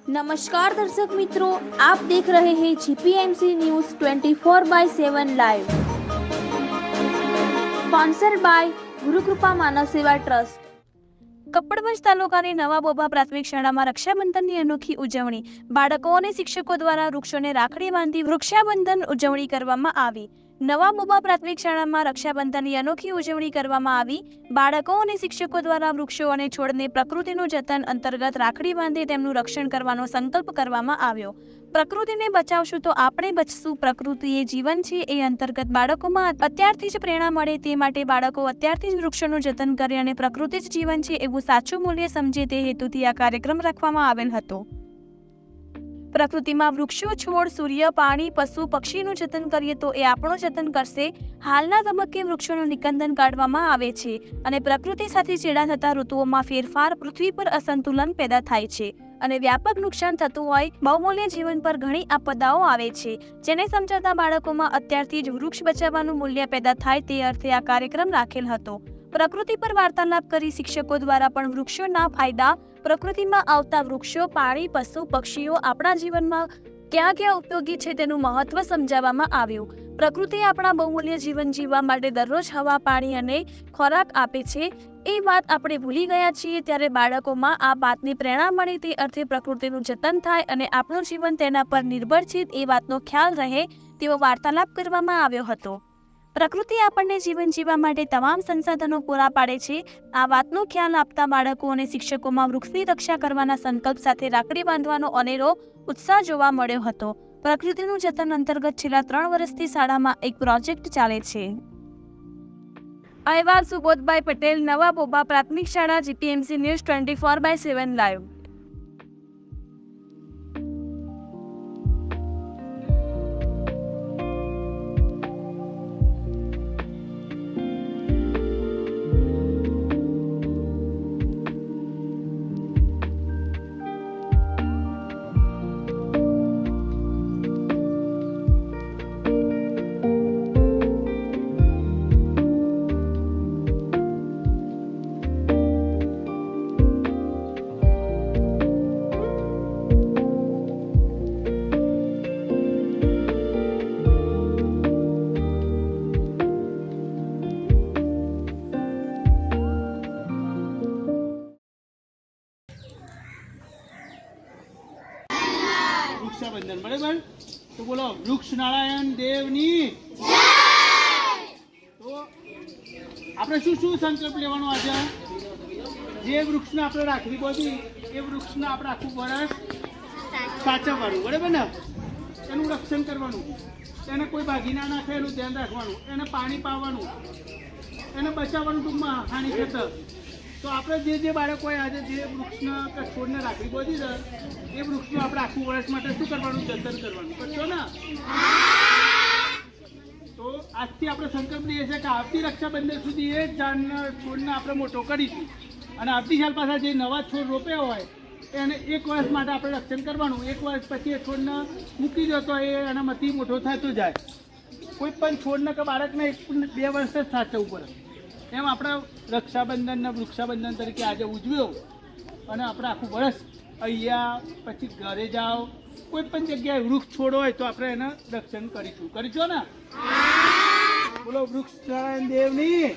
नमस्कार दर्शक मित्रों, आप देख रहे हैं जीपीएमसी news 24/7 live, sponsored by Gurukripa मानव सेवा ट्रस्ट। કપડવંજ તાલુકાની નવા બોબા પ્રાથમિક શાળામાં રક્ષાબંધનની અનોખી ઉજવણી. બાળકો અને શિક્ષકો દ્વારા વૃક્ષોને રાખડી બાંધી રક્ષાબંધન ઉજવણી કરવામાં આવી. નવા બોબા પ્રાથમિક શાળામાં રક્ષાબંધનની અનોખી ઉજવણી કરવામાં આવી. બાળકો અને શિક્ષકો દ્વારા વૃક્ષો અને છોડને પ્રકૃતિનું જતન અંતર્ગત રાખડી બાંધી તેમનું રક્ષણ કરવાનો સંકલ્પ કરવામાં આવ્યો. પ્રકૃતિને બચાવશું તો આપણે બચશું, પ્રકૃતિ એ જીવન છે એ અંતર્ગત બાળકોમાં અત્યારથી જ પ્રેરણા મળે તે માટે બાળકો અત્યારથી જ વૃક્ષોનું જતન કરે અને પ્રકૃતિ જ જીવન છે એવું સાચું મૂલ્ય સમજે તે હેતુથી આ કાર્યક્રમ રાખવામાં આવેલ હતો. પ્રકૃતિમાં વૃક્ષો, છોડ, સૂર્ય, પાણી, પશુ, પક્ષીનું જતન કરીએ તો એ આપણું જતન કરશે. હાલના તબક્કે વૃક્ષોનું નિકંદન કાઢવામાં આવે છે અને પ્રકૃતિ સાથે ચેડા થતા ઋતુઓમાં ફેરફાર, પૃથ્વી પર અસંતુલન પેદા થાય છે અને વ્યાપક નુકસાન થતું હોય. બહુમૂલ્ય જીવન પર ઘણી આપદાઓ આવે છે, જેને સમજાતા બાળકોમાં અત્યારથી જ વૃક્ષ બચાવવાનું મૂલ્ય પેદા થાય તે અર્થે આ કાર્યક્રમ રાખેલ હતો. પ્રકૃતિ પર વાર્તાલાપ કરી શિક્ષકો દ્વારા પણ વૃક્ષોના ફાયદા, પ્રકૃતિમાં આવતા વૃક્ષો, પાણી, પશુ, પક્ષીઓ આપણા જીવનમાં ક્યાં ક્યાં ઉપયોગી છે તેનું મહત્વ સમજાવવામાં આવ્યું. પ્રકૃતિ આપણા બહુમૂલ્ય જીવન જીવવા માટે દરરોજ હવા, પાણી અને ખોરાક આપે છે એ વાત આપણે ભૂલી ગયા છીએ, ત્યારે બાળકોમાં આ વાતની પ્રેરણા મળે તે અર્થે પ્રકૃતિનું જતન થાય અને આપણું જીવન તેના પર નિર્ભર છે એ વાતનો ખ્યાલ રહે તેવો વાર્તાલાપ કરવામાં આવ્યો હતો. પ્રકૃતિ આપણને જીવન જીવવા માટે તમામ સંસાધનો પૂરા પાડે છે. આ વાતનો ખ્યાલ આપતા બાળકો અને શિક્ષકોમાં વૃક્ષની રક્ષા કરવાના સંકલ્પ સાથે રાખડી બાંધવાનો અનેરો ઉત્સાહ જોવા મળ્યો હતો. પ્રકૃતિનું જતન અંતર્ગત છેલ્લા 3 વર્ષથી શાળામાં એક પ્રોજેક્ટ ચાલે છે. અહેવાલ સુબોધભાઈ પટેલ, નવા બોબા પ્રાથમિક શાળા, જીપીએમસી ન્યૂઝ 24/7 લાઈવ. રક્ષાબંધન બરાબર, તો બોલો વૃક્ષ નારાયણ દેવની. તો આપણે શું શું સંકલ્પ લેવાનો આજે? જે વૃક્ષને આપણે રાખવી બધી એ વૃક્ષને આપણે આખું વર્ષ સાચવવાનું, બરાબર ને? એનું રક્ષણ કરવાનું, એને કોઈ ભાગી ના નાખે એનું ધ્યાન રાખવાનું, એને પાણી પાવાનું, એને બચાવવાનું, ટૂંકમાં હાનિ થતા. તો આપણે જે બાળકોએ આજે જે વૃક્ષને કે છોડને રાખવી બધી છે એ વૃક્ષનું આપણે આખું વર્ષ માટે શું કરવાનું? જતન કરવાનું. કરશો ને? તો આજથી આપણે સંકલ્પ લઈએ છીએ કે આવતી રક્ષાબંધન સુધી એ ઝાડના છોડને આપણે મોટો કરીશું અને આવતી સાલ પાછા જે નવા છોડ રોપ્યા હોય એને 1 વર્ષ માટે આપણે રક્ષણ કરવાનું. 1 વર્ષ પછી એ છોડને મૂકી દો તો એ એનામાંથી મોટો થતો જાય. કોઈ પણ છોડને કે બાળકને 1-2 વર્ષ જ સાચવવું પડે. એમ આપણે રક્ષાબંધનને વૃક્ષાબંધન તરીકે આજે ઉજવ્યો અને આપણે આખું વર્ષ અહીંયા પછી ઘરે જાઓ, કોઈ પણ જગ્યાએ વૃક્ષ છોડો હોય તો આપણે એને રક્ષણ કરીશું. ને? બોલો વૃક્ષ નારાયણ દેવની.